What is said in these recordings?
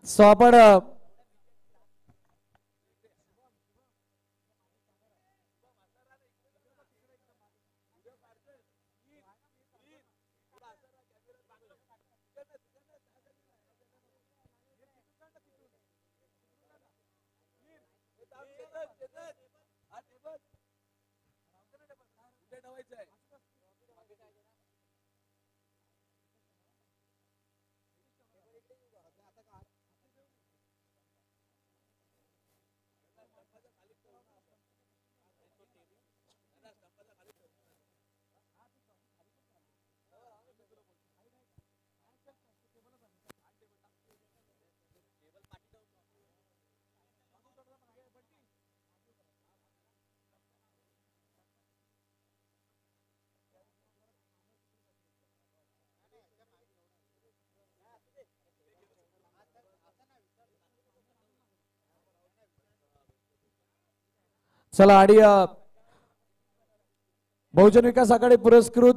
So आपण चला आणि बहुजन विकास आघाडी पुरस्कृत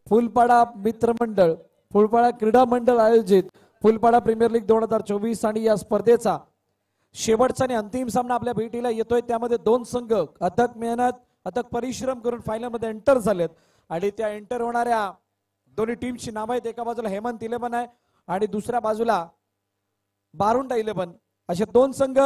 फुलपाडा मित्रमंडळ फुलपाडा क्रीडा मंडळ आयोजित फुलपाडा प्रीमियर लीग 2024 आणि या स्पर्धेचा शेवटचा आणि अंतिम सामना आपल्या भेटीला येतोय। त्यामध्ये दोन संघ अथक मेहनत अथक परिश्रम करून फायनल मध्ये एंटर झालेत आणि त्या एंटर होणाऱ्या दोन्ही टीमची नाव आहेत। एका बाजूला हेमंत 11 आहे आणि दुसऱ्या बाजूला बारुंडा 11। असे दोन संघ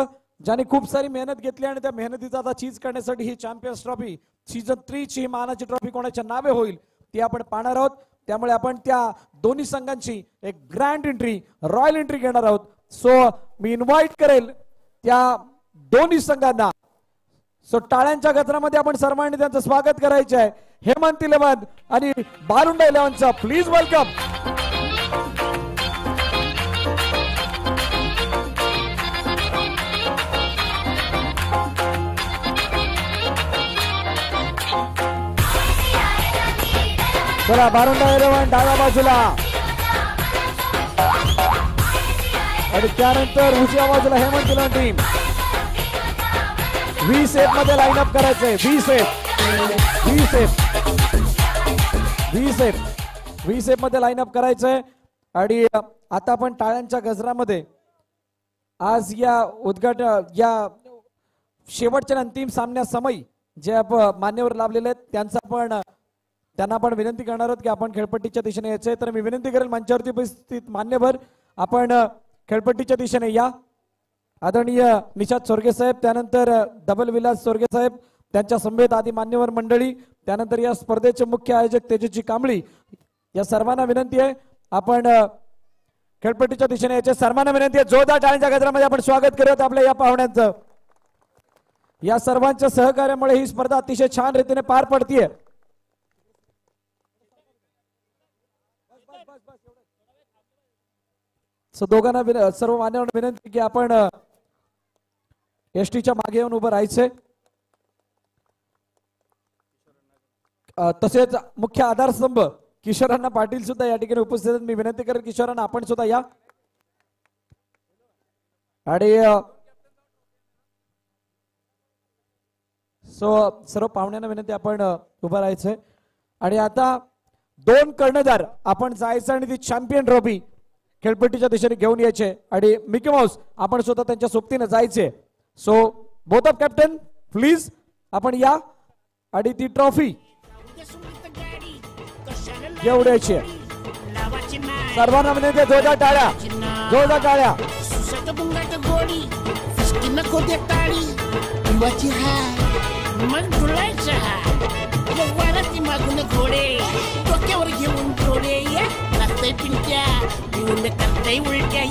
ज्यांनी खूप सारी मेहनत घेतली आणि त्या मेहनतीचा आता चीज करण्यासाठी ही चॅम्पियन्स ट्रॉफी सीझन 3 ची मानाची ट्रॉफी कोणाच्या नावे होईल ती आपण पाहणार आहोत। त्यामुळे आपण त्या दोन्ही संघांची एक ग्रँड एंट्री रॉयल एंट्री घेणार आहोत। सो मी इन्व्हाइट करेल त्या दोन्ही संघांना। सो टाळ्यांच्या गजरामध्ये आपण सर्वांनी त्यांचं स्वागत करायचे आहे। हेमंत 11 आणि बारुंडा 11चं प्लीज वेलकम। चला बारुंडा 11 डाव्या बाजूला आणि त्यानंतर उजव्या बाजूला हेमंत 11 टीम व्ही सेप मध्ये लाईन अप करायचंय। व्ही सेप मध्ये लाईन अप करायचंय आणि आता आपण टाळ्यांच्या गजरामध्ये आज या या शेवटच्या अंतिम सामन्यासमयी जे आपण मान्यवर लाभलेले आहेत त्यांना आपण विनंती करणार आहोत की आपण खेळपट्टीच्या दिशेने यायचंय। तर मी विनंती करेल मंचावरती उपस्थित मान्यवर आपण खेळपट्टीच्या दिशेने या। आदरणीय निशाद सोरगे साहेब, त्यानंतर डबल विलास सोरगे साहेब, त्यांच्या समवेत आदी मान्यवर मंडळी, त्यानंतर या स्पर्धेचे मुख्य आयोजक तेजस्वी कांबळी, या सर्वांना विनंती आहे आपण खेळपट्टीच्या दिशेने यायचे। सर्वांना विनंती आहे जोरदार टाळ्यांच्या गजरामध्ये आपण स्वागत करूयात आपल्या या पाहुण्यांचं। या सर्वांच्या सहकार्यामुळे ही स्पर्धा अतिशय छान रीतीने पार पडतीये। दोघांना सर्व मान्यवरांना विनंती की आपण एसटीच्या मागे येऊन उभं राहायचंय। तसेच मुख्य आधारस्तंभ किशोरांना पाटील सुद्धा या ठिकाणी उपस्थित आहेत। मी विनंती करेन किशोरांना आपण सुद्धा या आणि सर्व पाहुण्यांना विनंती आपण उभं राहायचंय। आणि आता दोन कर्णधार आपण जायचं आणि ती चॅम्पियन ट्रॉफी खेळपट्टीच्या दिशेने घेऊन यायचे आणि मिकी माऊस आपण सुद्धा त्यांच्या सोबतीने जायचे। So both of captain please आपण या आणि ती ट्रॉफी एवढ्याची सर्वांना विनंती जोरदार टाळ्या जोरदार टाळ्या। मागून घोडे डोक्यावर घेऊन घोडे लागतंय पिंट्या येऊन करताय उलट्या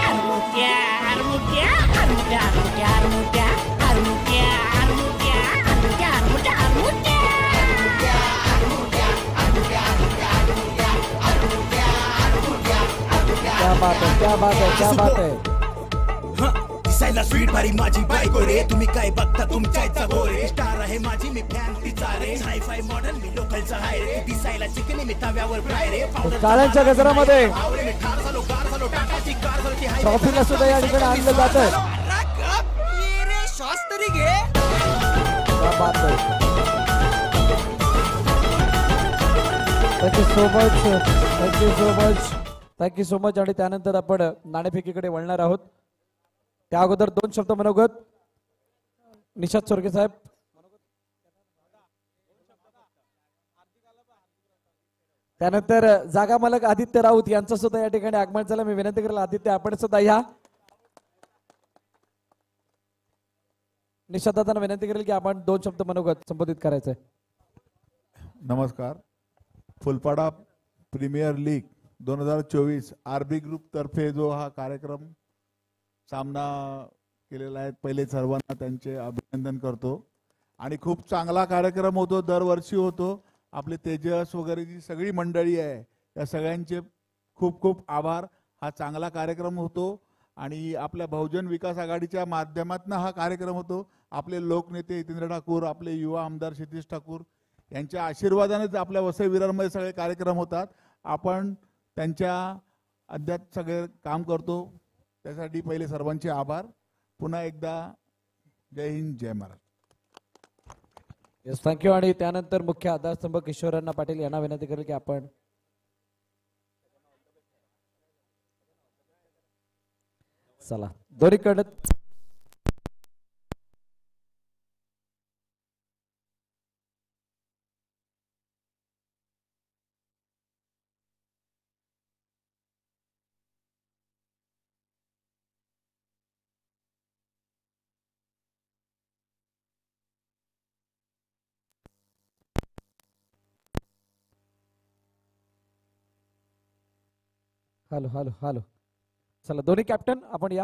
आरमुट्या आरमुट्या आरमुट्या आरमुट्या आरमुट्या आरमुट्या आरमुट्या आरमुट्या आरमुट्या आरमुट्या क्या बात है क्या बात है क्या बात है। दिसायला स्वीट भारी माझी बायको रे तुम्ही काय बघता तुमच्या गोरे स्टार आहे माझी मी फॅन तिचा रे हाय फाय मॉडर्न मी लोकलचा हाय रे दिसायला चिकनी मी तव्यावर फ्राय रे टाळ्यांच्या गजरामध्ये ट्रॉफीला सुद्धा या ठिकाणी आणलं जातं। श्वास तरी घे। क्या बात है। Thank you so much thank you so much. आणि त्यानंतर आपण नाणेफेकीकडे वळणार आहोत. त्या अगोदर 2 शब्द मनोगत निशाद चोरगे साहेब. त्यानंतर जागा मालक आदित्य राऊत यांचं सुद्धा या ठिकाणी आगमन झालं. मी विनंती करेल आदित्य आपण सुद्धा या. निशाद दादांना विनंती करेल की आपण 2 शब्द मनोगत संबोधित करायचंय. नमस्कार. फुलपाडा प्रीमियर लीग 2024 आरबी ग्रुप तर्फे जो हा कार्यक्रम सामना केलेला आहे, पहिले सर्वांना त्यांचे अभिनंदन करतो. आणि खूप चांगला कार्यक्रम होतो, दरवर्षी होतो. आपले तेजस वगैरे जी सगळी मंडळी आहे त्या सगळ्यांचे खूप खूप आभार. हा चांगला कार्यक्रम होतो आणि आपल्या बहुजन विकास आघाडीच्या माध्यमातून हा कार्यक्रम होतो. आपले लोकनेते हितेंद्र ठाकूर, आपले युवा आमदार क्षितिज ठाकूर यांच्या आशीर्वादानेच आपल्या वसई विरारमध्ये सगळे कार्यक्रम होतात. आपण त्यांच्या अध्यात सगळे काम करतो, त्यासाठी पहिले सर्वांचे आभार. पुन्हा एकदा जय हिंद, जय महाराष्ट्र. Yes, thank you. आणि त्यानंतर मुख्य आधारस्तंभ किशोरअण्णा पाटील यांना विनंती करेल की आपण चला दोन्हीकडे हॅलो हॅलो हॅलो चला दोन्ही कॅप्टन आपण या.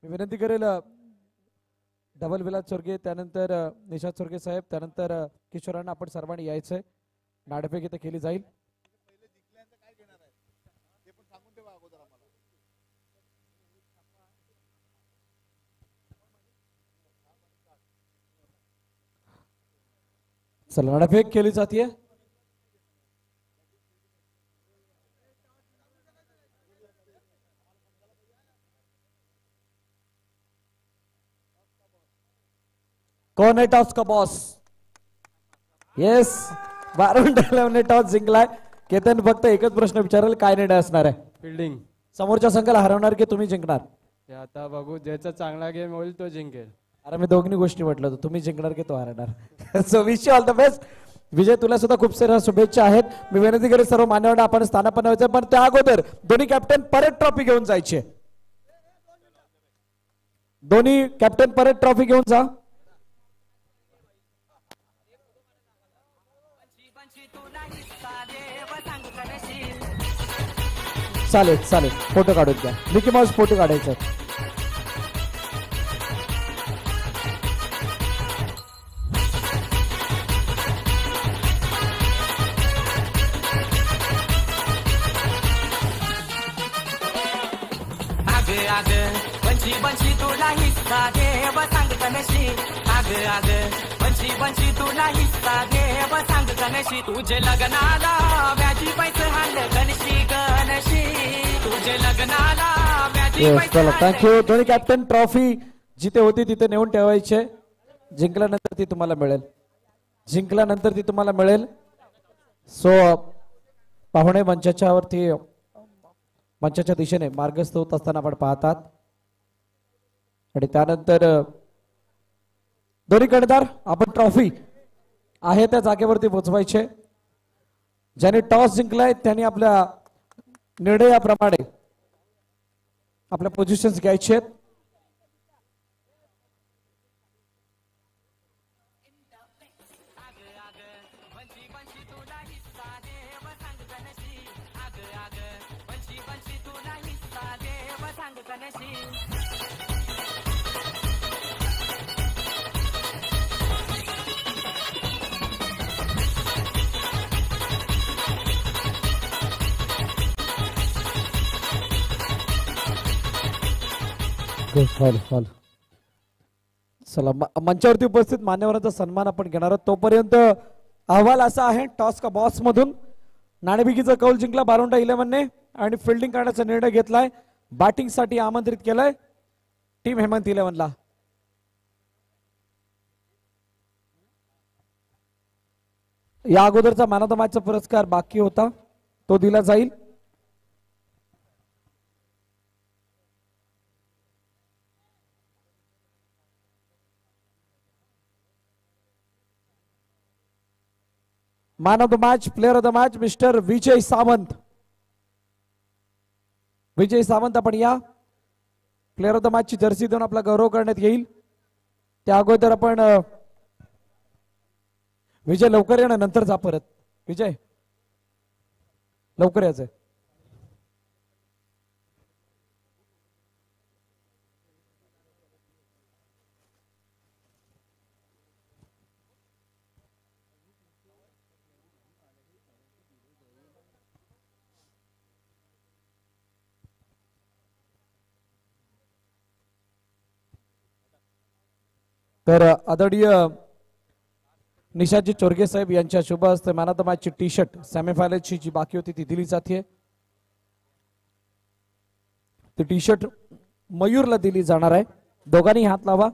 मी विनंती करेल डबल विलास चोरगे, त्यानंतर निशाद चोरगे साहेब, त्यानंतर किशोरांना आपण सर्वांनी यायचंय. नाणेफेक इथे केली जाईल. चला नाणेफेक केली जातीये. कौन है टॉस का बॉस? येस, वारुंडे टॉस जिंकलाय. केतन फक्त एकच प्रश्न विचारेल, काय निर्णय असणार आहे? फिल्डिंग. समोरच्या संघाला हरवणार की तुम्ही जिंकणार? हे आता बघू, ज्याचा चांगला गेम होईल तो जिंकेल. अरे मी दोन्ही गोष्टी म्हटलं होतं, तुम्ही जिंकणार की तो हरणार. So wish you all the best. Vijay तुला सुद्धा खूप साऱ्या शुभेच्छा आहेत. मी विनंती करेल सर्व मान्यवरांना आपण स्थानापन्न व्हायचं, पण त्या अगोदर दोन्ही कॅप्टन परत ट्रॉफी घेऊन जायचे. दोन्ही कॅप्टन परत ट्रॉफी घेऊन जा. चालेल चालेल, फोटो काढून द्या. मिकी माऊस फोटो काढायचा. आग बंशी बंशी तुला हिस्सा देव सांग कनशी. आग आग बंशी बंशी तुला हिस्सा देव सांग कनशी. तुझे लग्नाला व्याजी पैसे हाल गणशी गणशी. तुझे लग्नाला व्याजी पैसे. चला थँक्यू. दोन्ही कॅप्टन ट्रॉफी जिथे होती तिथे नेऊन ठेवायचे. जिंकल्यानंतर ती तुम्हाला मिळेल. जिंकल्यानंतर ती तुम्हाला मिळेल. सो पाहुणे मंचाच्या दिशेने मार्गस्थ होत असताना आपण पाहतात. आणि त्यानंतर दोन्ही कर्णधार आपण ट्रॉफी आहे त्या जागेवरती पोहोचवायचे. ज्याने टॉस जिंकलाय त्यांनी आपल्या निर्णयाप्रमाणे आपल्या पोझिशन्स घ्यायचे. चला मंचावरती उपस्थित मान्यवरांचा सन्मान आपण घेणार आहोत. तोपर्यंत अहवाल असा आहे, टॉस का बॉस मधून नाणेफेकीचा कौल जिंकला बारोंडा 11 ने आणि फिल्डिंग करण्याचा निर्णय घेतलाय. बॅटिंग साठी आमंत्रित केलंय टीम हेमंत 11 ला. या अगोदरचा मॅन ऑफ द मॅचचा पुरस्कार बाकी होता, तो दिला जाईल. Man of the match, player of the match mister Vijay Sawant. Vijay Sawant आपण या. प्लेअर ऑफ द मॅच ची जर्सी देऊन आपला गौरव करण्यात येईल. त्या अगोदर आपण विजय लवकर येणं, नंतर जा परत. विजय लवकर यायचंय. तर आदरणीय निशाजी चोरगे साहेब यांच्या शुभ हस्ते मॅन ऑफ द मॅच ची टी शर्ट सेमीफायनलची जी बाकी होती ती दिली जाते. ती टी शर्ट मयूरला दिली जाणार आहे. दोघांनी हात लावा.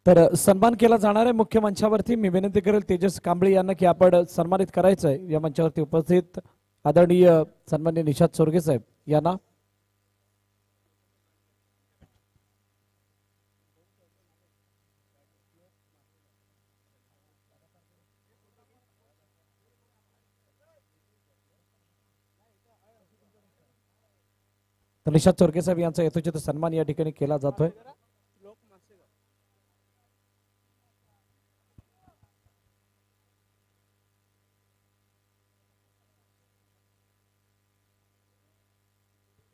तर सन्मान केला जाणार आहे मुख्य मंचावरती. मी विनंती करेल तेजस कांबळे यांना की आपण सन्मानित करायचंय. या मंचावरती उपस्थित आदरणीय सन्माननीय निशाद चोरगे साहेब यांना. निशाद चोरगे साहेब यांचा यथोचित सन्मान या ठिकाणी केला जातोय.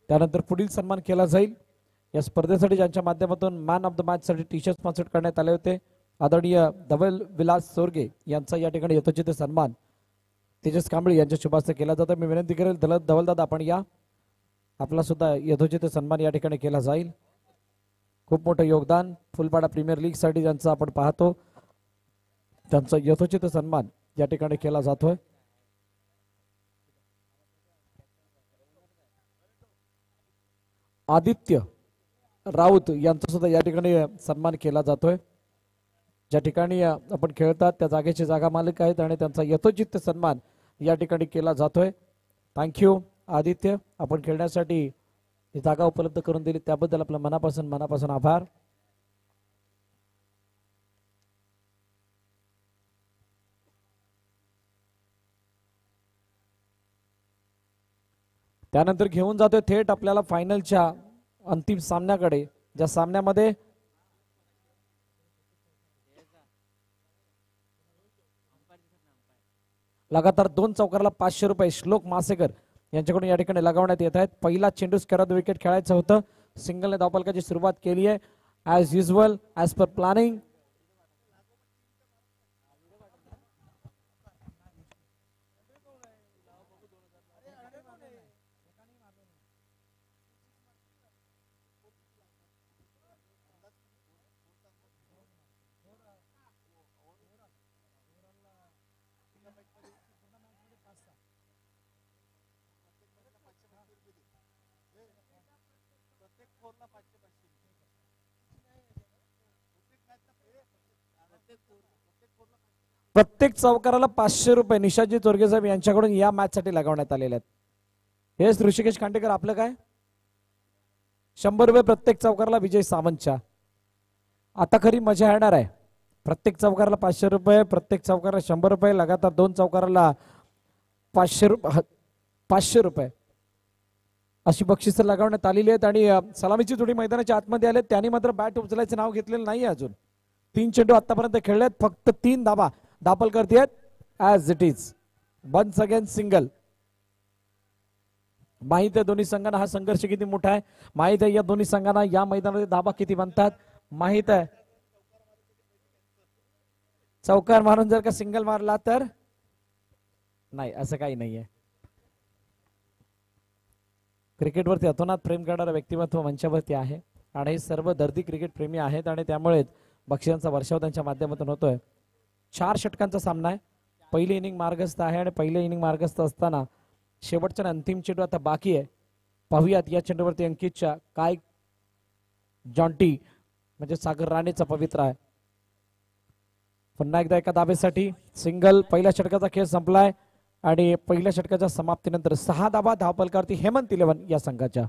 त्यानंतर पुढील सन्मान केला जाईल. या स्पर्धेसाठी ज्यांच्या माध्यमातून मॅन ऑफ द मॅच साठी टी शर्ट स्पॉन्सर करण्यात आले होते आदरणीय धवल विलास चोरगे यांचा या ठिकाणी यथोचित सन्मान तेजस कांबळे यांच्या शुभ हस्ते केला जातो. मी विनंती करेल धवलदादा आपण या. आपला सुद्धा यथोचित सन्मान या ठिकाणी केला जाईल. खूप मोठं योगदान फुलपाडा प्रीमियर लीग साठी ज्यांचं आपण पाहतो त्यांचा यथोचित सन्मान या ठिकाणी केला जातोय. आदित्य राऊत यांचा सुद्धा या ठिकाणी सन्मान केला जातोय. ज्या ठिकाणी आपण खेळतात त्या जागेची जागा मालक आहेत आणि त्यांचा यथोचित सन्मान या ठिकाणी केला जातोय. थँक्यू आदित्य, आपण खेळण्यासाठी ही जागा उपलब्ध करून दिली त्याबद्दल आपल्या मनापासून आभार. त्यानंतर घेऊन जातोय थेट आपल्याला फायनलच्या अंतिम सामन्याकडे, ज्या सामन्यामध्ये लगातार 2 चौकाराला 500 रुपये श्लोक मासेकर यांच्याकडून या ठिकाणी लगावण्यात येत आहेत. पहिला चेंडू स्क्वेअर विकेट खेळायचं होतं. सिंगलने धावफलकाची सुरुवात केली आहे. As usual as per planning. प्रत्येक चौकाराला 500 रुपये निशाजी चोरगे साहेब यांच्याकडून या मॅच साठी लगावण्यात आलेले आहेत. हेच ऋषिकेश खांडेकर आपलं काय 100 रुपये प्रत्येक चौकाराला विजय सावंतच्या. आता खरी मजा येणार आहे. प्रत्येक चौकाराला 500 रुपये, प्रत्येक चौकाराला 100 रुपये, लगातार 2 चौकाराला 500 रुपये अशी बक्षिसं लगावण्यात आलेली आहेत. आणि सलामीची जोडी मैदानाच्या आतमध्ये आले, त्यांनी मात्र बॅट उचलायचं नाव घेतलेलं नाही. अजून 3 चेंडू आतापर्यंत खेळलेत, फक्त 3 धाबा दापल करतेत as it is. Once again single. माहित आहे दोन्ही संघांना हा संघर्ष किती मोठा आहे, माहित आहे या दोन्ही संघांना या मैदानामध्ये धाबा किती बनतात, माहित आहे. चौकार मारून जर का सिंगल मारला तर नाही, असं काही नाहीये. क्रिकेटवरती अतोनात प्रेम करणारं व्यक्तिमत्व मंचावरती आहे आणि हे सर्व दर्दी क्रिकेट प्रेमी आहेत आणि त्यामुळे बक्षिसांचा वर्षाव त्यांच्या माध्यमातून होतोय. 4 षटकांचा सामना आहे. पहिली इनिंग मार्गस्थ आहे आणि पहिली इनिंग मार्गस्थ असताना शेवटचा अंतिम चेंडू आता बाकी आहे. पाहूयात या चेंडूवरती अंकितच्या काय जॉन्टी म्हणजे सागर राणेचा पवित्र आहे. पुन्हा एकदा एका दाबेसाठी सिंगल. पहिल्या षटकाचा खेळ संपलाय आणि पहिल्या षटकाच्या समाप्तीनंतर 6 धाबा धावपलकारती हेमंत 11 या संघाच्या.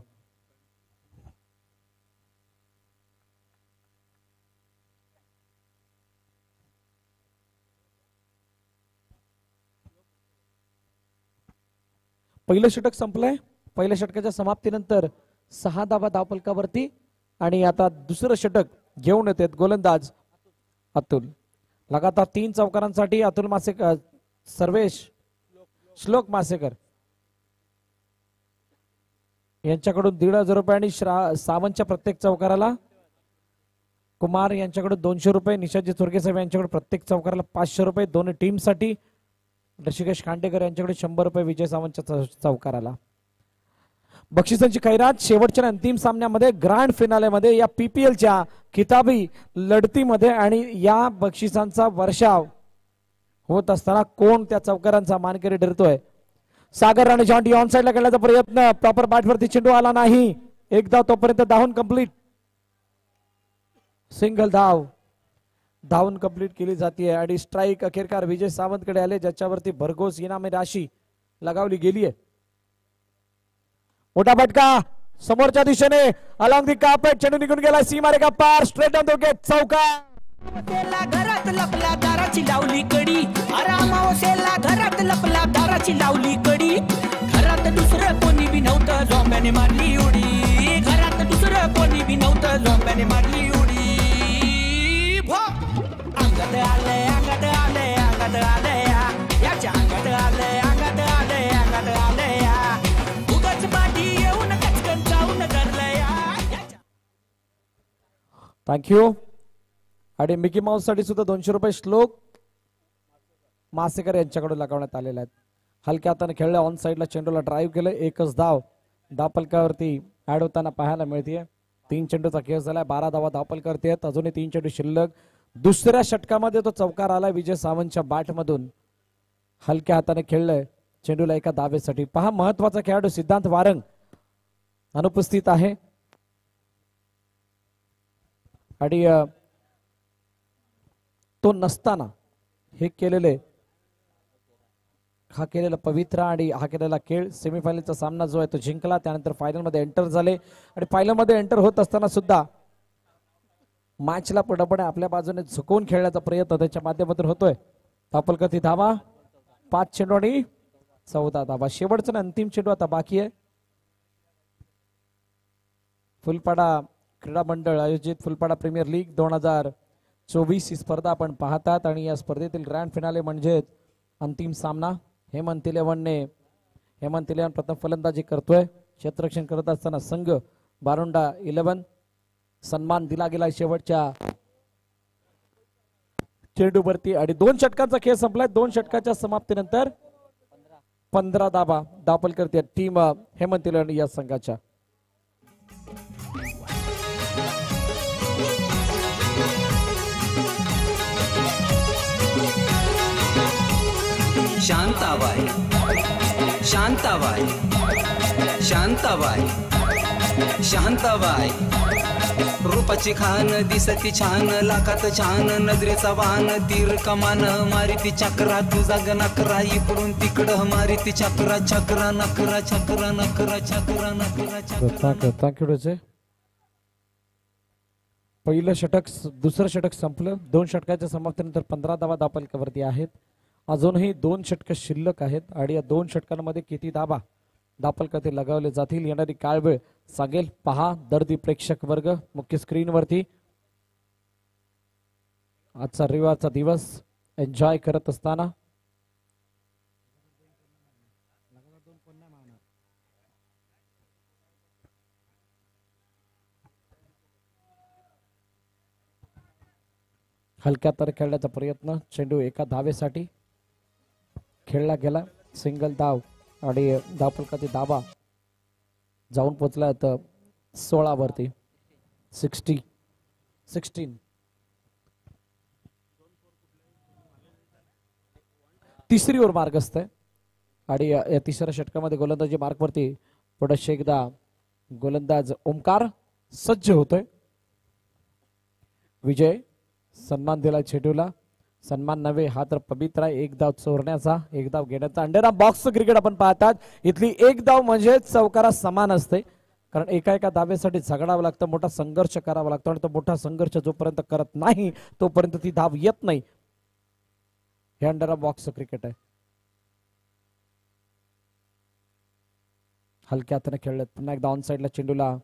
पहिलं षटक संपलंय. पहिल्या षटकाच्या समाप्तीनंतर 6 धाबा धावपलकावरती आणि आता दुसरं षटक घेऊन येतात गोलंदाज अतुल. लगातार 3 चौकारांसाठी अतुल मासेकर, सर्वेश श्लोक मासेकर यांच्याकडून 1,500 रुपये आणि सावंतच्या प्रत्येक चौकाराला कुमार यांच्याकडून 200 रुपये, निशाजी चोरगे साहेब यांच्याकडून प्रत्येक चौकाराला 500 रुपये दोन्ही टीमसाठी. ऋषिकेश खांडेकर यांच्याकडे 100 रुपये विजय सावंतच्या चौकाराला. बक्षिसांची खैरात शेवटच्या अंतिम सामन्यामध्ये ग्रँड फिनालेमध्ये या PPLच्या किताबी लढतीमध्ये आणि या बक्षिसांचा वर्षाव होत असताना कोण त्या चौकारांचा मानकरी ठरतोय. सागर राणे जॉन्टी ऑन साइडला खेळण्याचा प्रयत्न, प्रॉपर बॅटवरती चेंडू आला नाही. एकदा तोपर्यंत धावून कंप्लीट. सिंगल धावून कंप्लीट केली जाते आणि स्ट्राईक अखेरकार विजय सावंतकडे आले, ज्याच्यावरती भरघोस इनामी राशी लगावली गेली आहे. मोठा फटका समोरच्या दिशेने अलॉंग दी कार्पेट, चेंडू निघून गेला सीमारेखा पार, स्ट्रेट ऑन द विकेट. चौकार. घरात लपला दाराची लावली कडी, अरामावसेला घरात लपला दाराची लावली कडी. घरात दुसरं कोणी बी नव्हतं, झोंब्याने मारली उडी. घरात दुसरं कोणी बी नव्हतं, झोंब्याने मारली उडी. अंगात आलंय, अंगात आलंय, अंगात आलंय, याच्या अंगात आलंय, अंगात आलंय, अंगात आलंय. उगाच पाठी येऊन कचकन जाऊन धरलंय. थँक्यू. आणि मिकी माऊस साठी सुद्धा 200 रुपये श्लोक मासेकर यांच्याकडून लगावण्यात आलेले आहेत. हलक्या हाताने खेळले, ऑन साइडला चेंडूला ड्राईव्ह केलं, एकच धावपलकावरती ऍड होताना पाहायला मिळते. 3 चेंडूचा खेळ झालाय, 12 धावा धावपलकारती आहेत, अजूनही 3 चेंडू शिल्लक. दुसऱ्या षटकामध्ये तो चौकार आला विजय सावंतच्या बॅट मधून. हलक्या हाताने खेळलंय, चेंडूला एका धावेसाठी. पहा महत्वाचा खेळाडू सिद्धांत वारंग अनुपस्थित आहे आणि तो नसताना हे केलेले हा केलेला पवित्र आणि हा केलेला खेळ सेमीफायनलचा सामना जो आहे तो जिंकला. त्यानंतर फायनल मध्ये एंटर झाले आणि फायनल मध्ये एंटर होत असताना सुद्धा मॅचला पूर्णपणे आपल्या बाजूने झुकवून खेळण्याचा प्रयत्न त्याच्या माध्यमातून होतोय. धापलकरती धावा, 5 चेंडू आणि 14 धावा. शेवटचा अंतिम चेंडू आता बाकी आहे. फुलपाडा क्रीडा मंडळ आयोजित फुलपाडा प्रीमियर लीग 2024 ही स्पर्धा आपण पाहतात आणि या स्पर्धेतील ग्रँड फिनाले म्हणजे अंतिम सामना. हेमंत 11 प्रथम फलंदाजी करतोय. क्षेत्ररक्षण करत असताना संघ बारुंडा 11 सन्मान दिला गेला शेवटच्या चेंडूवरती आणि 2 षटकांचा खेळ संपलाय. 2 षटकाच्या समाप्तीनंतर 15 धावा दाखल करते टीम हेमंत 11 या संघाच्या. शांताबाई शांताबाई शांताबाई शांताबाई रूपाची खान दिसती छान लाखात छान नजरेचा वान तीर कमान मारिती चक्रा तुझा गणकरा इकडून तिकडं मारिती चक्रा चक्रा नकरा चक्रा नकरा चक्रा नकरा चक्रा. थँक्यू डोचे. पहिलं षटक दुसरं षटक संपलं. 2 षटकाच्या समाप्तीनंतर 15 धावा धापलकावरती आहेत. अजूनही 2 षटक शिल्लक आहेत आणि या 2 षटकांमध्ये किती धाबा धापलका ते लगावले जातील येणारी काळ वेळ सांगेल. पहा दर्दी प्रेक्षक वर्ग मुख्य स्क्रीनवरती. आजचा रविवारचा दिवस एन्जॉय करत असताना हलक्या तर खेळण्याचा प्रयत्न. चेंडू एका धावेसाठी खेळला गेला. सिंगल धाव आणि धावफलकाची धाबा जाऊन पोचला तर 16 वरती 16. तिसरी ओव्हर मार्ग असते आणि या तिसऱ्या षटकामध्ये गोलंदाजी मार्कवरती पुढे एकदा गोलंदाज ओमकार सज्ज होतोय. विजय सन्मान दिला चेंडूला. सन्मान नव्हे हा तर पवित्र आहे. 1 धाव चोरण्याचा 1 धाव घेण्याचा. अंडर बॉक्स क्रिकेट आपण पाहतात. इथली 1 धाव म्हणजे चौकारा समान असते कारण एका धावेसाठी झगडावं लागतं मोठा संघर्ष करावा लागतो आणि तो मोठा संघर्ष जोपर्यंत करत नाही तोपर्यंत ती धाव येत नाही. हे अंडर बॉक्स क्रिकेट आहे. हलक्या हाताने खेळले. पुन्हा एकदा ऑन साइडला चेंडूला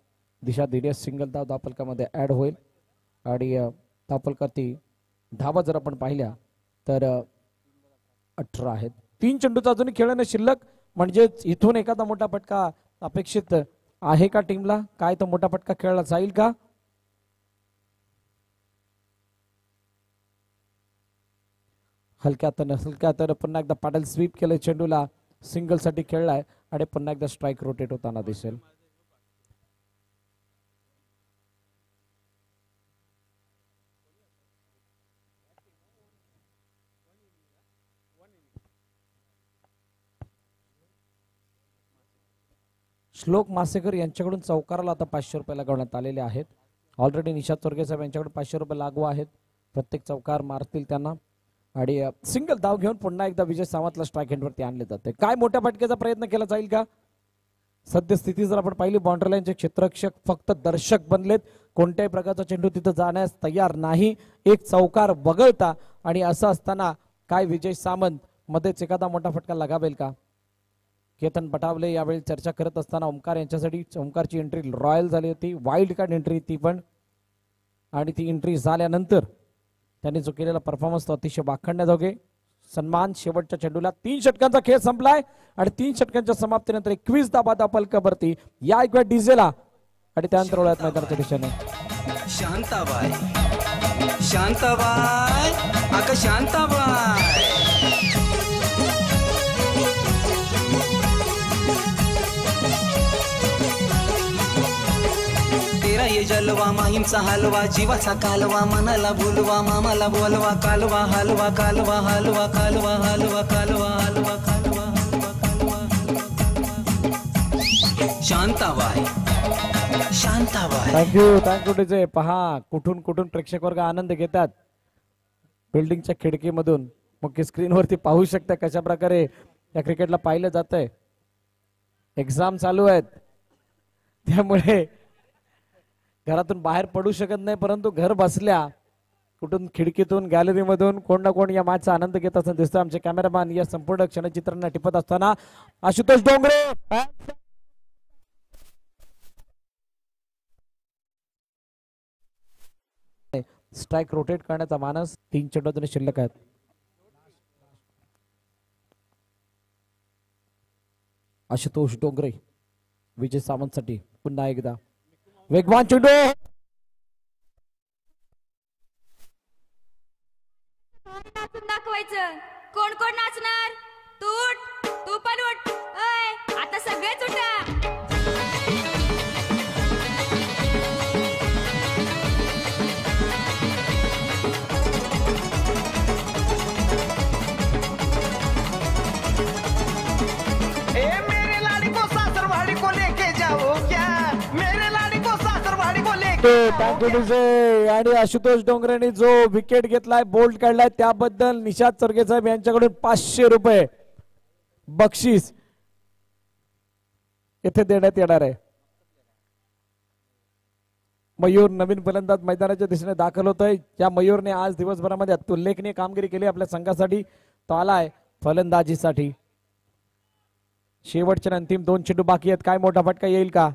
दिशा दिली. सिंगल धाव धापलकामध्ये ऍड होईल आणि धापलकाती धावा जर आपण पाहिल्या तर 18 आहेत. 3 चेंडूचा अजूनही खेळणे शिल्लक म्हणजे इथून एखादा मोठा फटका अपेक्षित आहे का टीमला? काय तो मोठा फटका खेळला जाईल का? हलक्या हाताने पुन्हा एकदा पाडल स्वीप केलं. चेंडूला सिंगल साठी खेळलाय आणि पुन्हा एकदा स्ट्राईक रोटेट होताना दिसेल. श्लोक मासेकर यांच्याकडून चौकाराला आता 500 रुपये लगावण्यात आलेले आहेत. ऑलरेडी निशाद चोरगे साहेब यांच्याकडून 500 रुपये लागू आहेत. प्रत्येक चौकार मारतील त्यांना आणि सिंगल धाव घेऊन पुन्हा एकदा विजय सावंतला स्ट्राईक हँडवरती आणले जाते. काय मोठ्या फटक्याचा प्रयत्न केला जाईल का? सद्यस्थिती जर आपण पाहिली बाउंड्री लाईनचे क्षेत्ररक्षक फक्त दर्शक बनलेत. कोणत्याही प्रकारचा चेंडू तिथं जाण्यास तयार नाही. एक चौकार वगळता आणि असं असताना काय विजय सावंत मध्येच एखादा मोठा फटका लगावेल का? केतन पटावले यावेळी चर्चा करत असताना ओमकार यांच्यासाठी ओमकारची एंट्री रॉयल झाली होती. वाईल्ड कार्ड एंट्री ती पण आणि ती एंट्री झाल्यानंतर त्यांनी जो केलेला परफॉर्मन्स तो अतिशय वाखण्याजोगे. सन्मान शेवटच्या चेंडूला. 3 षटकांचा खेळ संपलाय आणि 3 षटकांच्या समाप्तीनंतर 21 धावा धापलकावरती या एक वेळ डीजेला आणि त्यानंतर वळत मैदानाच्या दिशेने. शांताबाई शांताबाई अगं शांताबाई तेरा ये जलवा माहीमचा हलवा जीवाचा कालवा मनाला बोलवा मामाला बोलवा कालवा हलवा कालवा हलवा कालवा हलवा कालवा हलवा कालवा हलवा शांताबाई शांताबाई. Thank you DJ. पहा कुठून कुठून प्रेक्षक वर्ग आनंद घेतात. बिल्डिंगच्या खिडकीमधून मुख्य स्क्रीनवरती पाहू शकता कशा प्रकारे या क्रिकेटला पाहिलं जात आहे. एक्झाम चालू आहेत त्यामुळे घरातून बाहेर पडू शकत नाही परंतु घर बसल्या कुठून खिडकीतून गॅलरीमधून कोण ना कोण या मॅचचा आनंद घेत असताना दिसतो. आमचे कॅमेरामॅन या संपूर्ण क्षणचित्रांना टिपत असताना आशुतोष डोंगरे स्ट्राईक रोटेट करण्याचा मानस. 3 चेंडू शिल्लक आहेत. आशुतोष डोंगरे विजय सावंतसाठी पुन्हा एकदा वेगवान चेंडू. नाचून दाखवायचं. कोण कोण नाचणार? तू पण उठ. आता सगळेच उठा. मेरे थँक्यू डीजे. आणि आशुतोष डोंगरेने जो विकेट घेतलाय, बोल्ट काढलाय, त्याबद्दल निषाद चरगे साहेब यांच्याकडून 500 रुपये बक्षीस येथे देण्यात येणार आहे. मयूर नवीन फलंदाज मैदानाच्या दिशेने दाखल होतोय. या मयूरने आज दिवसभरामध्ये उल्लेखनीय कामगिरी केली आपल्या संघासाठी. तो आलाय फलंदाजीसाठी. शेवटचे अंतिम 2 चेंडू बाकी आहेत. काय मोठा फटका येईल का?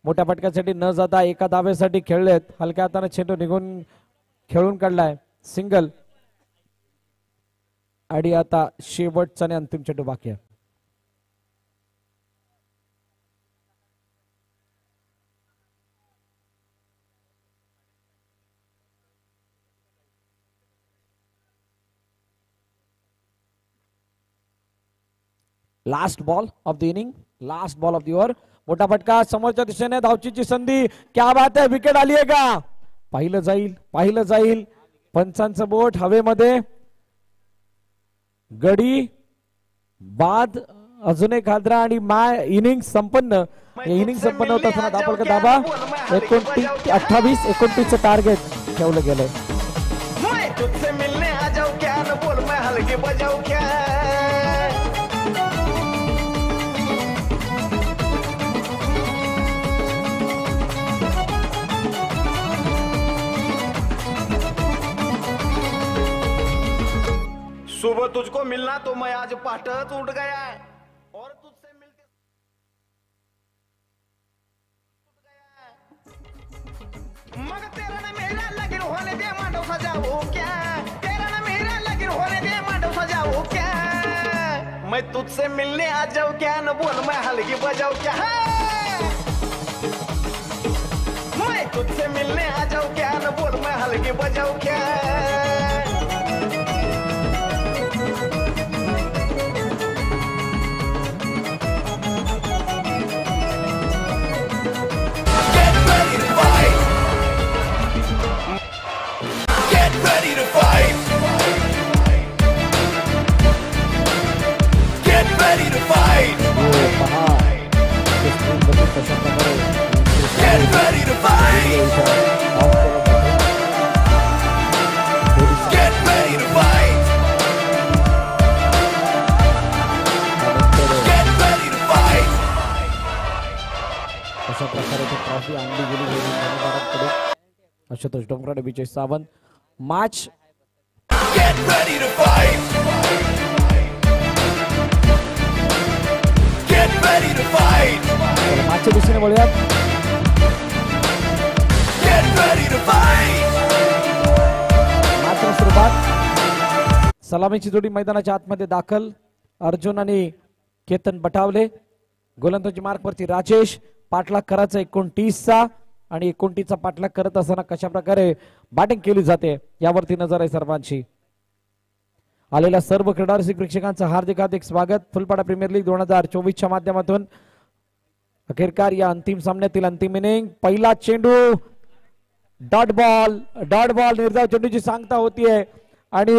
मोठ्या फटक्यासाठी न जाता एका धावेसाठी खेळलेत. हलक्या हाताने चेंडू निघून खेळून काढलाय, सिंगल. आणि आता शेवटचा आणि अंतिम चेंडू बाकी आहे. Last ball of the inning, last ball of the over. मोठा फटका समोरच्या दिशेने, धावचीची संधी. क्या बात आहे, विकेट आली आहे का? पाहिलं जाईल, पाहिलं जाईल. पंचांचं बोट हवेमध्ये, गडी बाद, अजून एक हादरा आणि इनिंग संपन्न. इनिंग संपन्न होत असताना दापल का दाबा 28 29 टार्गेट ठेवलं गेलंय. सुबह तुझको मिलना तो मैं आज पाटत उठ गया और तुझसे मिलके मगर तेरा ना मेरा लगन होने दे मांडव सजाओ क्या, तेरा ना मेरा लगन होने दे मांडव सजाओ क्या, मैं तुझसे मिलने आ जाऊं क्या, न बोल मैं हलगी बजाऊं क्या, मैं तुझसे मिलने आ जाऊं क्या, न बोल मैं हलगी बजाऊं क्या. Ready to fight. Get ready to fight. Get ready to fight. Get ready to fight. Get ready to fight. अशा प्रकारे ट्रॉफी आणली गेली. Ashutosh Dongre, Vijay Sawant. Match Get ready to fight. Get ready to fight. मॅचच्या दिशेने वळूयात. Get ready to fight. मॅचची सुरुवात. सलामीची जोडी मैदानाच्या आतमध्ये दाखल. अर्जुन आणि केतन बटावले. गोलंदाजी मार्कवरती राजेश. पाठलाग करायचा 29चा आणि 29चा पाठलाग करत असताना कशा प्रकारे बॅटिंग केली जाते यावरती नजर आहे सर्वांची. आलेल्या सर्व क्रीडा रसिक प्रेक्षकांचं हार्दिक हार्दिक स्वागत. फुलपाडा प्रीमियर लीग 2024च्या माध्यमातून अखेरकार या अंतिम सामन्यातील अंतिम इनिंग. पहिला चेंडू डॉट बॉल, निर्धाव चेंडूची सांगता होतीये आणि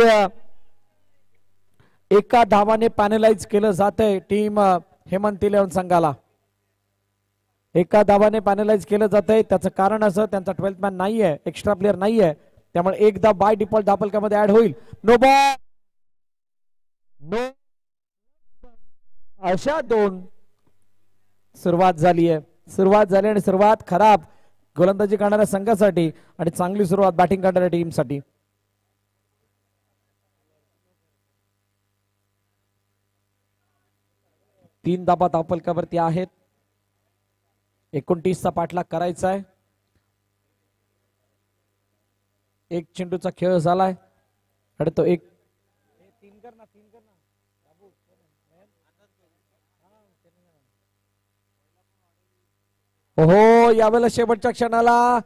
एका धावाने पॅनलाइज केलं जातंय टीम हेमंत 11 संघाला. एका धावाने पॅनलाइज केलं जातंय. त्याचं कारण असं, त्यांचा 12th मॅन नाहीये, एक्स्ट्रा प्लेअर नाहीये, त्यामुळे एक धाव बाय डिफॉल्ट धापलकामध्ये ऍड होईल. No ball, no. अशा 2 सुरुवात झाली आणि सुरुवात खराब गोलंदाजी करणाऱ्या संघासाठी आणि चांगली सुरुवात बॅटिंग करणाऱ्या टीमसाठी. तीन धाबा धावफलकावरती आहेत. 29चा पाठलाग करायचा आहे. एक चेंडूचा खेळ झालाय आणि तो एक हो यावेळेला शेवटच्या क्षणाला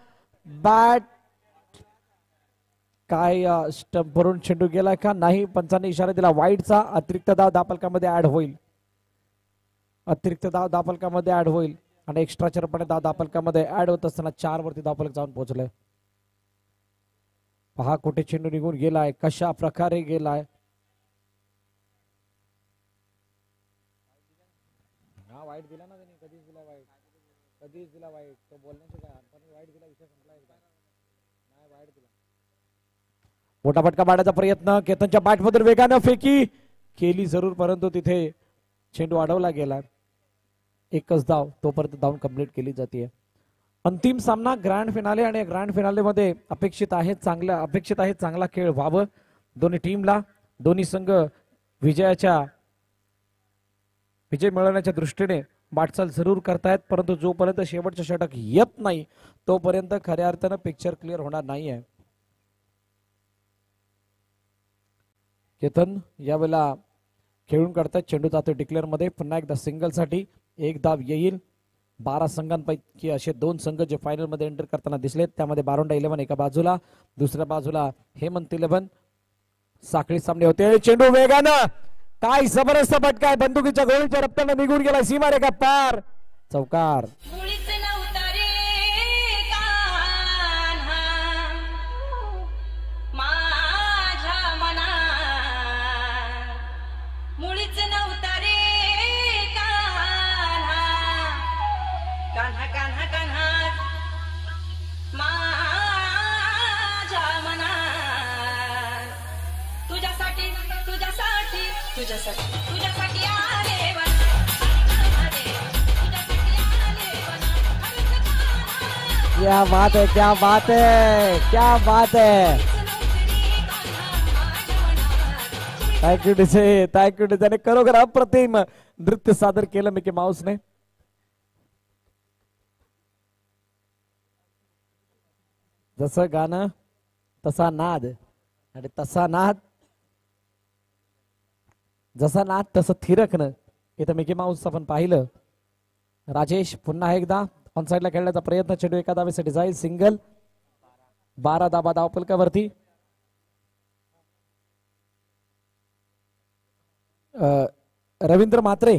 बॅट काय स्टंप भरून चेंडू गेलाय का नाही. पंचांनी इशारा दिला वाईडचा. अतिरिक्त धाव धावफलकामध्ये ऍड होईल. अतिरिक्त धाव धावफलकामध्ये ऍड होईल आणि एक्स्ट्रा चरपणे धाव धावफलकामध्ये ऍड होत असताना 4 वरती धावफलक जाऊन पोहोचलंय. पहा कुठे चेंडू निघून गेलाय, कशा प्रकारे गेलाय. वाईट दिला ना त्यांनी, कधीच दिला वाईट. कधीच दिला वाईट, तो बोलण्याचे काय पण वाईट दिला, विषय संपला एकदा, नाही वाईट दिला. मोठा फटका मारण्याचा प्रयत्न, केतनच्या बॅटमधून वेगानं फेकी केली जरूर, परंतु तिथे चेंडू अडवला गेला. एकच धाव, तोपर्यंत धाव कंप्लीट केली जाते. अंतिम सामना ग्रँड फिनाले, आणि ग्रँड फिनाले मध्ये अपेक्षित आहे चांगला खेळ व्हावं दोन्ही टीमला. दोन्ही संघ विजय मिळवण्याच्या दृष्टीने वाटचाल जरूर करतायत, परंतु जोपर्यंत शेवटचं षटक येत नाही तोपर्यंत खऱ्या अर्थानं पिक्चर क्लिअर होणार नाहीये. केतन यावेळेला खेळून काढतात, चेंडू जातो डिक्लेअर मध्ये. पुन्हा एकदा सिंगल साठी एक धाव येईल. 12 संघांपैकी असे 2 संघ जे फायनल मध्ये एंटर करताना दिसलेत, त्यामध्ये बारोंडा 11 एका बाजूला, दुसऱ्या बाजूला हेमंत 11. साखळी सामने होते. चेंडू वेगानं, काय जबरदस्त फटका आहे, बंदुकीच्या गोळीच्या रक्तानं निघून गेला सीमारेखा पार, चौकार. क्या बात है, क्या बात है, क्या बात है. Thank you DJ, thank you DJ. आणि खरोखर अप्रतिम नृत्य सादर केलं मिकी माऊसने. जसं गाणं तसा नाद, आणि तसा नाद जसा नाद तसं थिरकणं इथं मिकी माऊस आपण पाहिलं. राजेश पुन्हा एकदा ऑन साइडला खेळण्याचा प्रयत्न, चेंडू एका धावेसाठी जाईल, सिंगल. 12 धाबा धावपलकावरती. रवींद्र म्हात्रे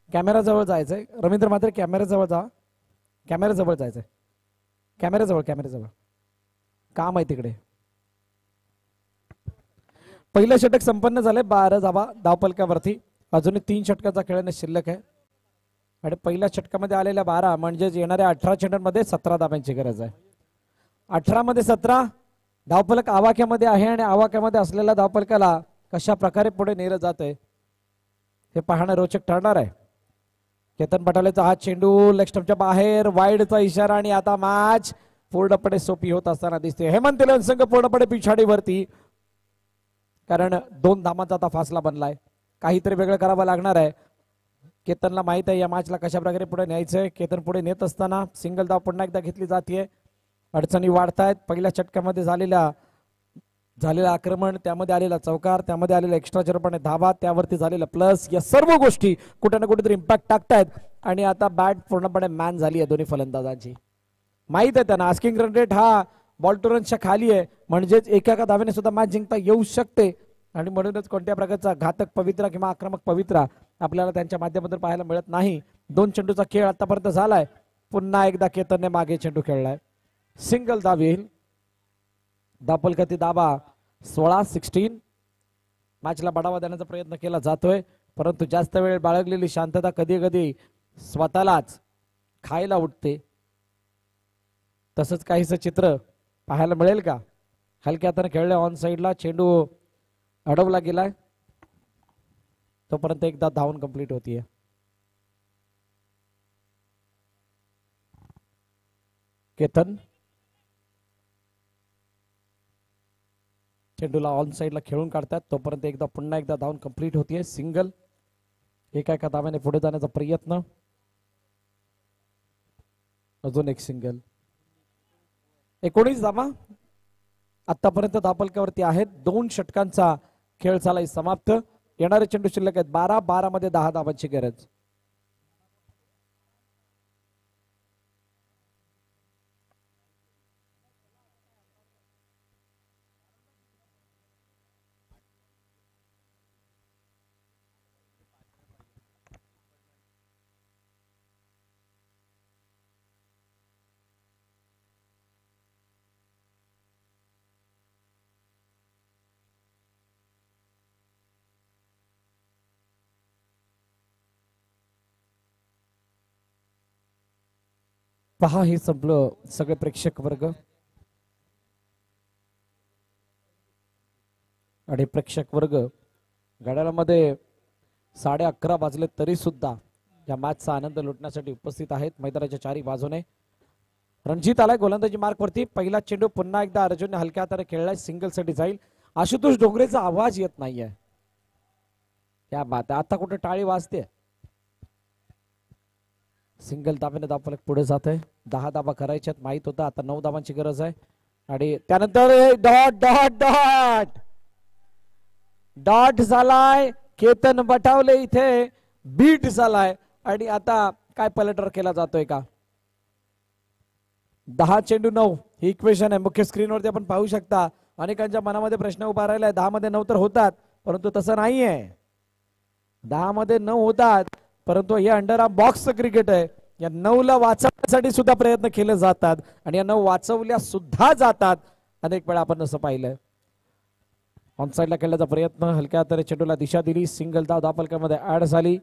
कॅमेरा जवळ जायचंय, रवींद्र म्हात्रे कॅमेरा जवळ जा, कॅमेरा जवळ जायचंय, कॅमेरा जवळ काम आहे तिकडे. पहिलं षटक संपन्न झालंय, 12 धाबा धावपलकावरती. अजूनही 3 षटकाचा खेळणे शिल्लक आहे, आणि पहिल्या षटकामध्ये आलेल्या 12 म्हणजेच येणाऱ्या 18 चेंडूंमध्ये 17 धाब्यांची गरज आहे. 18 मध्ये 17 धावपलक आवाक्यामध्ये आहे, आणि आवाक्यामध्ये असलेल्या धावपलकाला कशा प्रकारे पुढे नेलं जात आहे हे पाहणं रोचक ठरणार आहे. केतन पटालेचा हा चेंडू लेग स्टंपच्या बाहेर, वाईडचा इशारा, आणि आता मॅच पूर्णपणे सोपी होत असताना दिसते. हेमंत 11 संघ पूर्णपणे पिछाडीवरती, कारण 2 धामांचा आता फासला बनलाय. काहीतरी वेगळं करावं लागणार आहे. केतनला माहित आहे या मॅचला कशा प्रकारे पुढे न्यायचंय. केतन पुढे नेत असताना सिंगल धाव पुन्हा एकदा घेतली जाते. अडचणी वाढतायत. पहिल्या षटकामध्ये झालेलं आक्रमण, त्यामध्ये आलेला चौकार, त्यामध्ये आलेला एक्स्ट्रा चरपणे धावा, त्यावरती झालेला प्लस, या सर्व गोष्टी कुठे ना कुठेतरी इम्पॅक्ट टाकतायत. आणि आता बॅट पूर्णपणे मॅन झाली आहे दोन्ही फलंदाजांची. माहित आहे त्यांना आस्किंग रन रेट हा बॉल टू रनच्या खाली आहे, म्हणजेच एका धावेने सुद्धा मॅच जिंकता येऊ शकते. आणि म्हणूनच कोणत्या प्रकारचा घातक पवित्रा किंवा आक्रमक पवित्रा आपल्याला त्यांच्या माध्यमातून पाहायला मिळत नाही. 2 चेंडूचा खेळ आतापर्यंत झालाय. पुन्हा एकदा केतनने मागे चेंडू खेळलाय. सिंगल धाव येईल. धावपलकाती दाबा 16-16. मॅचला बढावा देण्याचा प्रयत्न केला जातोय, परंतु जास्त वेळ बाळगलेली शांतता कधी कधी स्वतःलाच खायला उठते. तसंच काहीसं चित्र पाहायला मिळेल का? हलक्या हाताने खेळले ऑन साइडला, चेंडू अडवला गेलाय. तोपर्यंत एकदा धावून कंप्लीट होतीये. केतन चेंडूला ऑन साइडला खेळून काढतात. तोपर्यंत पुन्हा एकदा धावून कंप्लीट होतीये. सिंगल. एका धाव्याने पुढे जाण्याचा प्रयत्न. अजून एक सिंगल. 19 धावा आतापर्यंत धावपलकावरती आहेत. 2 षटकांचा खेळ झालाय समाप्त. येणारे चेंडू शिल्लक आहेत 12 मध्ये 10 धावांची गरज. पहा हे संपलं सगळे प्रेक्षक वर्ग आणि प्रेक्षक वर्ग घड्याळामध्ये 11:30 वाजले तरी सुद्धा या मॅचचा आनंद लुटण्यासाठी उपस्थित आहेत मैदानाच्या चारी बाजूने. रणजित आलाय गोलंदाजी मार्क वरती. पहिला चेंडू पुन्हा एकदा अर्जुनने हलक्या हाताने खेळलाय, सिंगल साठी जाईल. आशुतोष डोंगरेचा आवाज येत नाहीये. क्या बात आहे, आता कुठे टाळी वाजते. सिंगल दाब्याने धावफलक पुढे जात आहे. 10 धाबा करायच्यात माहित होतं, आता 9 धाबांची गरज आहे. आणि त्यानंतर डॉट डॉट डॉट डॉट झालाय. केतन बटावले इथे बीट झालाय आणि आता काय पलटवर केला जातोय का. 10 चेंडू 9 ही इक्वेशन आहे. मुख्य स्क्रीनवरती आपण पाहू शकता. अनेकांच्या मनामध्ये प्रश्न उभा राहिलाय, 10 मध्ये 9 तर होतात, परंतु तसं नाहीये. 10 मध्ये 9 होतात, परंतु हे अंडर आर्म बॉक्स क्रिकेट आहे. या 9ला वाचवण्यासाठी सुद्धा प्रयत्न केले जातात आणि या 9 वाचवल्या सुद्धा जातात. अनेक वेळा आपण असं पाहिलंय. ऑनसाइडला खेळण्याचा प्रयत्न, हलक्या हाताने चेंडूला दिशा दिली. सिंगल धाव धावफलकामध्ये ऍड झाली.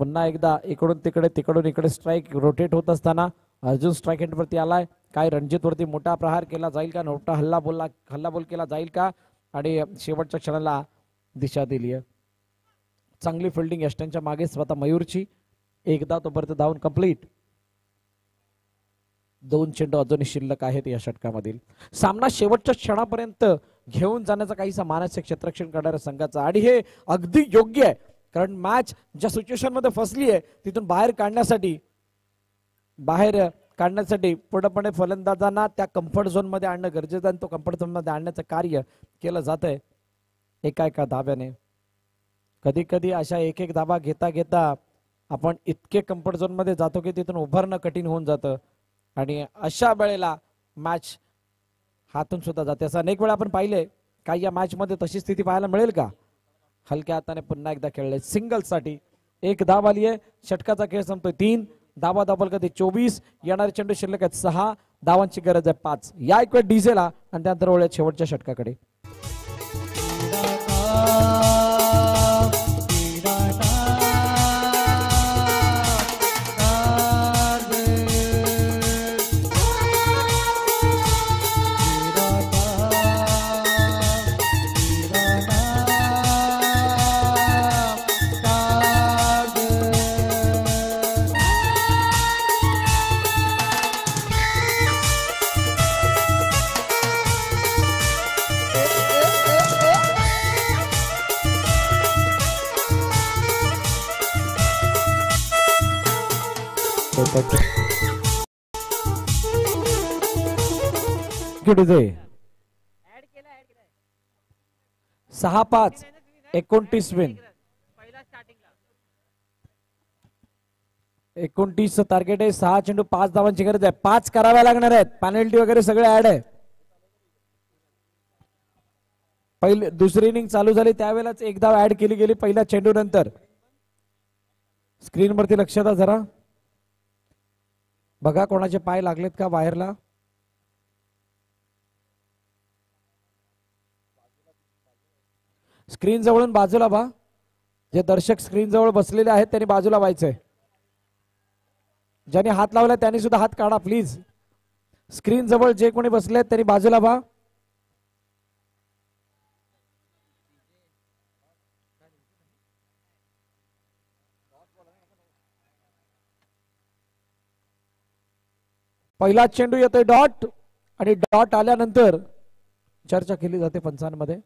पुन्हा एकदा इकडून तिकडे तिकडून इकडे स्ट्राईक रोटेट होत असताना अर्जुन स्ट्राईक एंड वरती आलाय. काय रणजित वरती मोठा प्रहार केला जाईल का, मोठा हल्लाबोल केला जाईल का, आणि शेवटच्या क्षणाला दिशा दिली आहे. चांगली फिल्डिंग यष्टांच्या मागे स्वतः मयूरची. एकदा तोपर्यंत धावून कंप्लीट. 2 चेंडू अजूनही शिल्लक आहेत या षटकामधील. सामना शेवटच्या क्षणापर्यंत घेऊन जाण्याचा काहीसा मानसिक क्षेत्ररक्षण करणाऱ्या संघाचा, आणि हे अगदी योग्य आहे. कारण मॅच ज्या सिच्युएशन मध्ये फसली आहे तिथून बाहेर काढण्यासाठी पूर्णपणे फलंदाजांना त्या कम्फर्ट झोन मध्ये आणणं गरजेचं आहे. तो कम्फर्ट झोन मध्ये आणण्याचं कार्य केलं जात आहे एका धाब्याने. कधी कधी अशा एक धाबा घेता घेता आपण इतके कम्फर्ट झोन मध्ये जातो की तिथून उभारणं कठीण होऊन जातं आणि अशा वेळेला मॅच हातून सुद्धा जाते. असं अनेक वेळा आपण पाहिले. काही या मॅच मध्ये तशी स्थिती पाहायला मिळेल का. हलक्या हाताने पुन्हा एकदा खेळले. सिंगल साठी 1 धाव आली आहे. षटकाचा खेळ संपतोय. 3 धाबा धावफलकात 24. येणारे चेंडू शिल्लक आहेत 6. धावांची गरज आहे 5. या एक वेळ डीजेला आणि त्यानंतर वळूया शेवटच्या षटकाकडे. DJ 6-5 29 win. 29 टार्गेट आहे. 6 चेंडू 5 धावांची गरज आहे. 5 कराव्या लागणार आहेत. पेनल्टी वगैरे सगळे ऍड आहे. पहिले दुसरी इनिंग चालू झाली त्यावेळेलाच 1 धाव ऍड केली गेली पहिल्या चेंडू नंतर. स्क्रीन वरती लक्ष द्या जरा. बघा कोणाचे पाय लागलेत का बाहेरला. स्क्रीन जवळून बाजूला व्हा. जे दर्शक स्क्रीन जवळ बसलेले आहेत त्यांनी बाजूला व्हायचंय. ज्यांनी हात लावला त्यांनी सुद्धा हात काढा प्लीज. स्क्रीन जवळ जे कोणी बसले आहेत त्यांनी बाजूला व्हा. पहिला चेंडू येतोय डॉट, आणि डॉट आल्यानंतर चर्चा केली जाते पंचांमध्ये.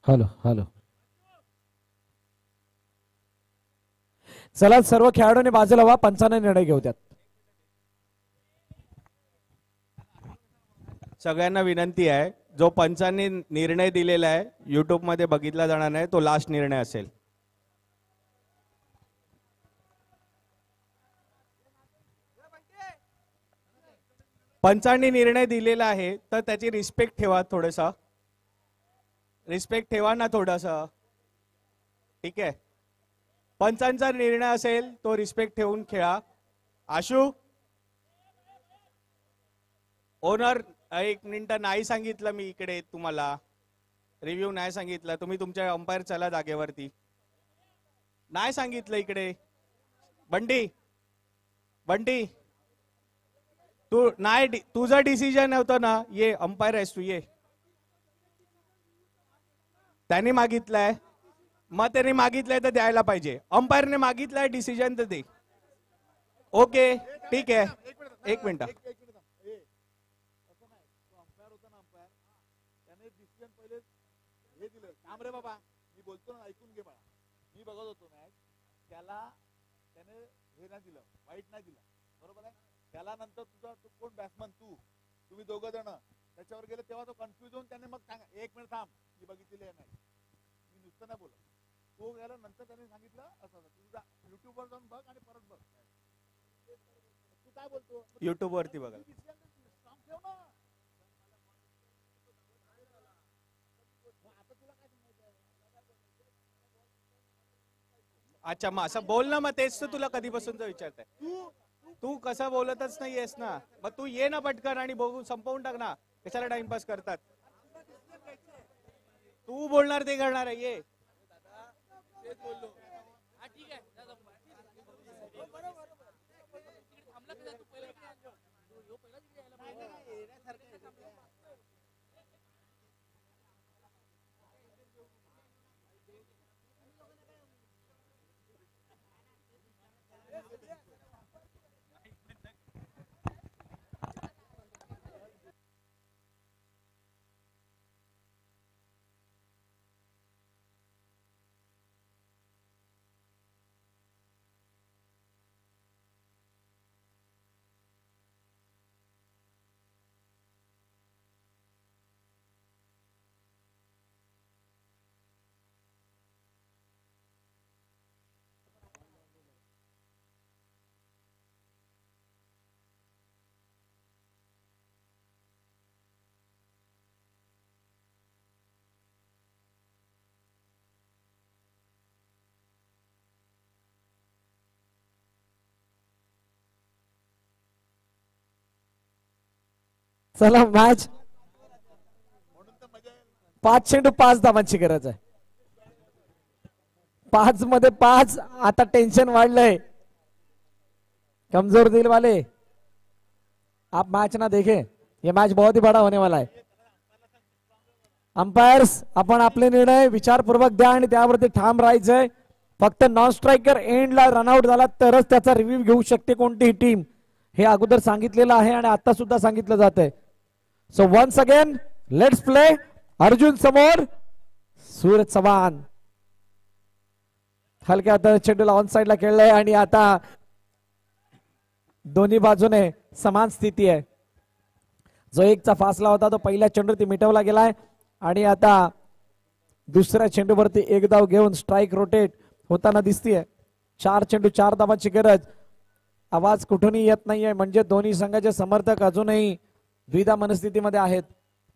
Hello hello. चला सर्व खेळाडूंनी बाजूला व्हा, पंचांनी निर्णय घेऊ द्यात. सगळ्यांना विनंती आहे, जो पंचांनी निर्णय दिलेला आहे युट्यूब मध्ये बघितला जाणार नाही, तो लास्ट निर्णय असेल. पंचांनी निर्णय दिलेला आहे तर त्याची रिस्पेक्ट ठेवा, थोडंसं रिस्पेक्ट ठेवा ना थोडंसं. ठीक आहे, पंचांचा निर्णय असेल तो रिस्पेक्ट ठेवून खेळा. आशू ओनर, एक मिनिट, नाही सांगितलं मी इकडे तुम्हाला, रिव्ह्यू नाही सांगितलं, तुम्ही तुमच्या अंपायर चला जागेवरती. नाही सांगितलं इकडे. बंटी बंटी तू नाही, तुझं डिसिजन होतं ना, ये अंपायर आहेस तू, ये. त्यांनी मागितलंय, मग त्यांनी मागितलंय तर द्यायला पाहिजे. अंपायरने मागितलंय डिसिजन तर दे. ओके ठीक आहे, एक मिनिट. रे बाबा, मी बोलतो ना, ऐकून घे बाळा. मी बघत होतो मॅच, त्याला त्याने हे नाही दिलं, वाईट नाही दिलं, बरोबर आहे. त्याला नंतर तुझा कोण बॅट्समन, तुम्ही दोघं जण त्याच्यावर गेले, तेव्हा तो कन्फ्युज होऊन त्याने मग सांगा, एक मिनिट थांब, मी बघितलेलं आहे नाही, मी नुसतं नाही बोलत. तो गेला नंतर त्याने सांगितलं असं तुझा युट्यूब वर जाऊन बघ आणि परत बघ. तू काय बोलतो युट्यूब वरती बघा. अच्छा, मग असं बोल ना, मग तेच तर तुला कधीपासूनच विचारताय. तू कसं बोलतच नाहीयेस ना, मग तू ये ना पटकन आणि बघून संपवून टाक ना, कशाला टाइमपास करतात. तू बोलणार ते करणार आहे, ये. चला मॅच 5 चेंडू 5 धावांची गरज आहे. 5 मध्ये 5. आता टेंशन वाढलंय. कमजोर दिल वाले, आप मैच ना देखे, ये मैच बहुत ही बड़ा होने वाला है. अंपायर्स, आपण आपले निर्णय विचारपूर्वक द्या आणि त्यावरती ठाम राहायचंय. फक्त नॉन स्ट्रायकर एंडला रनआउट झाला तरच त्याचा रिव्ह्यू घेऊ शकते कोणतीही टीम, हे अगोदर सांगितलेलं आहे आणि आता सुद्धा सांगितलं जात आहे. So once again let's play. Arjun समोर, सूरज चव्हाण हलक्या हाताने चेंडूला ऑन साइडला खेळलाय आणि आता दोन्ही बाजूने समान स्थिती आहे. जो एकचा फासला होता तो पहिल्या चेंडूवरती मिटवला गेलाय आणि आता दुसऱ्या चेंडूवरती एक धाव घेऊन स्ट्राइक रोटेट होताना दिसतीये. 4 चेंडू 4 धावांची गरज. आवाज कुठूनही येत नाहीये, म्हणजे दोन्ही संघाचे समर्थक अजूनही द्विधा मनस्थितीमध्ये आहेत.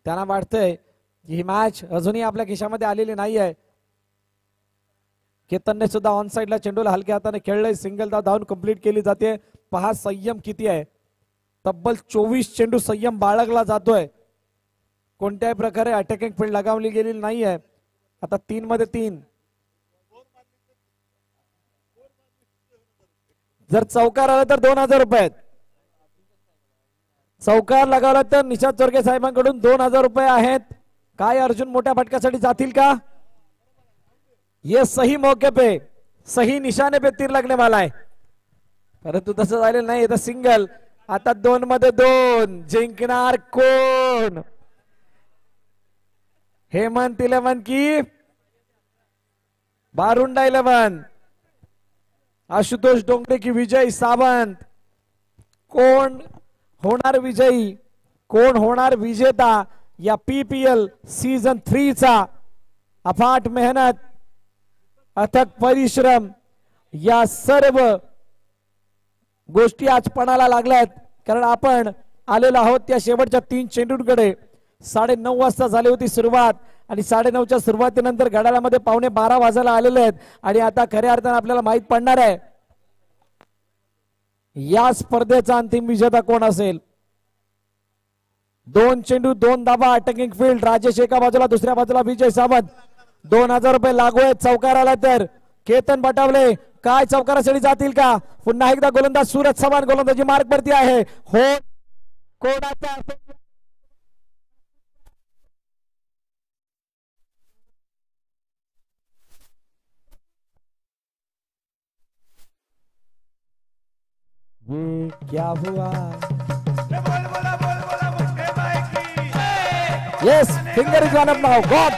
त्यांना वाटतंय की ही मॅच अजूनही आपल्या खिशामध्ये आलेली नाहीये. केतनने सुद्धा ऑन साइडला चेंडूला हलक्या हाताने खेळलंय. सिंगल धाव धावून कंप्लीट केली जाते. पहा संयम किती आहे. तब्बल 24 चेंडू संयम बाळगला जातोय. कोणत्याही प्रकारे अटॅकिंग फील्ड लगावली गेलेली नाहीये. आता 3 मध्ये 3. जर चौकार आला तर 2000 रुपये. चौकार लगावला तर निशाद चोरगे साहेबांकडून 2000 रुपये आहेत. काय अर्जुन मोठ्या फटक्यासाठी जातील का? ये सही मौके पे सही निशाने पे तीर लगने वाला है, परंतु तसं झालेलं नाही. इथं सिंगल. आता 2 मध्ये 2. जिंकणार कोण? हेमंत 11 की बारुंडा 11 आशुतोष डोंगरे की विजय सावंत. कोण होणार विजयी, कोण होणार विजेता या PPL सीझन 3 चा. अफाट मेहनत, अथक परिश्रम या सर्व गोष्टी आज पणाला लागल्यात. कारण आपण आलेलो आहोत त्या शेवटच्या 3 चेंडूंकडे. 9:30 वाजता झाली होती सुरुवात आणि 9:30च्या सुरुवातीनंतर घड्याळामध्ये 11:15 वाजायला आलेले आहेत. आणि आता खऱ्या अर्थाने आपल्याला माहित पडणार आहे या स्पर्धेचा अंतिम विजेता कोण असेल. 2 चेंडू 2 धावा अटॅकिंग फील्ड. राजेश एका बाजूला, दुसऱ्या बाजूला विजय सावंत. 2000 रुपये लागू आहेत. चौकार आला तर केतन बटावले काय चौकारासाठी जातील का. पुन्हा एकदा गोलंदाज सूरज चव्हाण गोलंदाजी मार्ग वरती आहे. हो कोणाचा ये क्या हुआ. Yes, finger is one up now. God.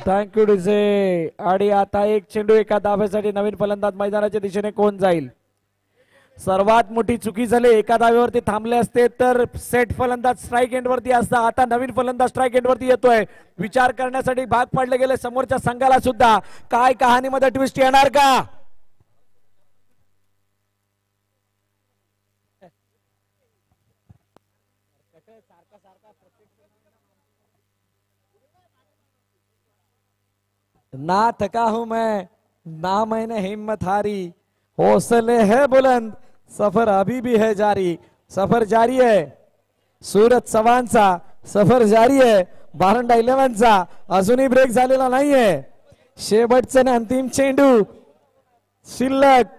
Thank you DJ. आणि आता 1 चेंडू एका धाब्यासाठी नवीन फलंदाज मैदानाच्या दिशेने कोण जाईल. सर्वात मोठी चुकी झाली. एका धाब्यावरती थांबले असते तर सेट फलंदाज स्ट्राईक एंड वरती असता. आता नवीन फलंदाज स्ट्राईक एंड वरती येतोय. विचार करण्यासाठी भाग पाडले गेले समोरच्या संघाला सुद्धा. काय कहाणीमध्ये ट्विस्ट येणार का. ना थका हूं मैं ना मैंने हिम्मत हारी, हौसले है बुलंद, सफर अभी भी है जारी. सफर जारी है. सूरज चव्हाणचा सफर जारी आहे. बारुंडा 11चा अजूनही ब्रेक झालेला नाहीये. शेवटचा आणि अंतिम चेंडू शिल्लक.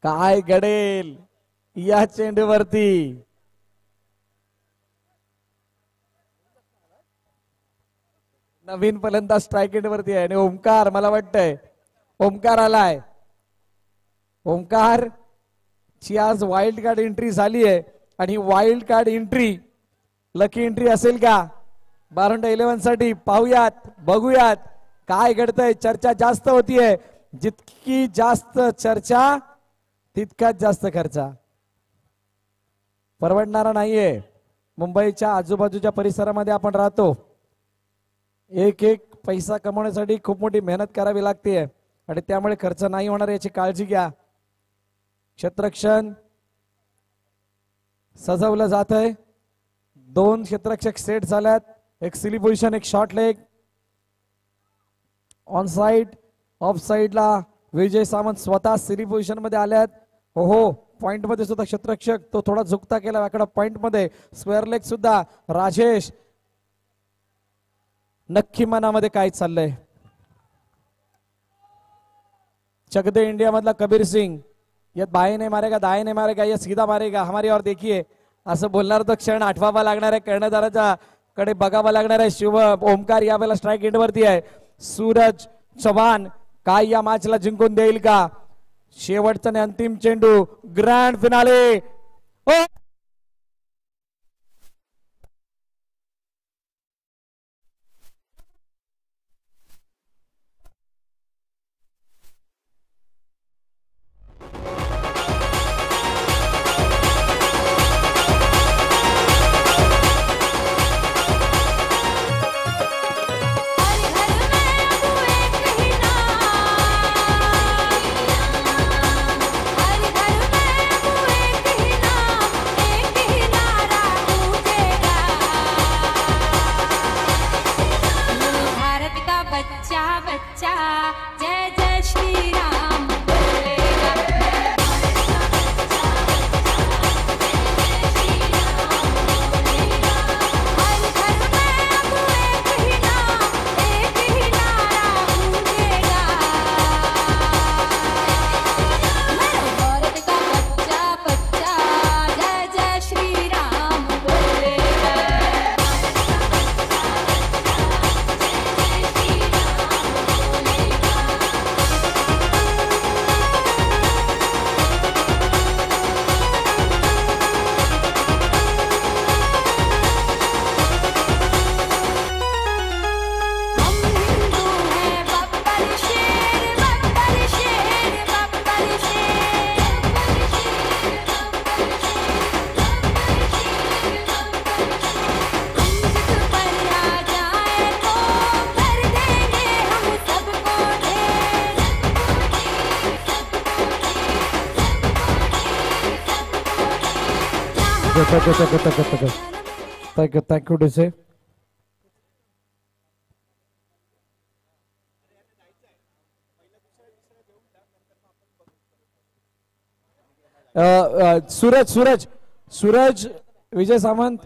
काय घडेल या चेंडूवरती. नवीन फलंदाज स्ट्राईक एंड वरती आहे आणि ओमकार मला वाटतंय ओमकार आलाय. ओमकार ची आज वाईल्ड कार्ड एंट्री झाली आहे आणि wild card entry lucky entry असेल का बारुंडा 11 साठी. पाहूयात बघूयात काय घडतंय. चर्चा जास्त होतीये. जितकी जास्त चर्चा तितकाच जास्त खर्चा. परवडणारा नाहीये. मुंबईच्या आजूबाजूच्या परिसरामध्ये आपण राहतो. एक एक पैसा कमवण्यासाठी खूप मोठी मेहनत करावी लागते आणि त्यामुळे खर्च नाही होणार याची काळजी घ्या. क्षेत्ररक्षण सजवलं जात आहे. 2 क्षेत्ररक्षक सेट झाल्यात. एक सिली पोझिशन, एक short leg. On side of साइडला विजय सावंत स्वतः सिली पोझिशन मध्ये आल्यात. हो पॉइंट मध्ये सुद्धा क्षेत्ररक्षक तो थोडा झुकता केला वाकडा पॉइंट मध्ये. स्क्वेअर लेग सुद्धा राजेश. नक्की मनामध्ये काय चाललंय. चकदे इंडिया मधला कबीर सिंग ये बाएं नहीं मारेगा दाएं नहीं मारेगा ये सीधा मारेगा हमारी और देखिए असं बोलणार तो क्षण आठवावा लागणार आहे. कर्णधाराच्या कडे बघावा लागणार आहे. शिव ओमकार यावेळेला स्ट्राईक एंड वरती आहे. सूरज चव्हाण काय या मॅचला जिंकून देईल का. शेवटचा आणि अंतिम चेंडू grand finale. Thank you DJ. Suraj Suraj Suraj Vijay Samant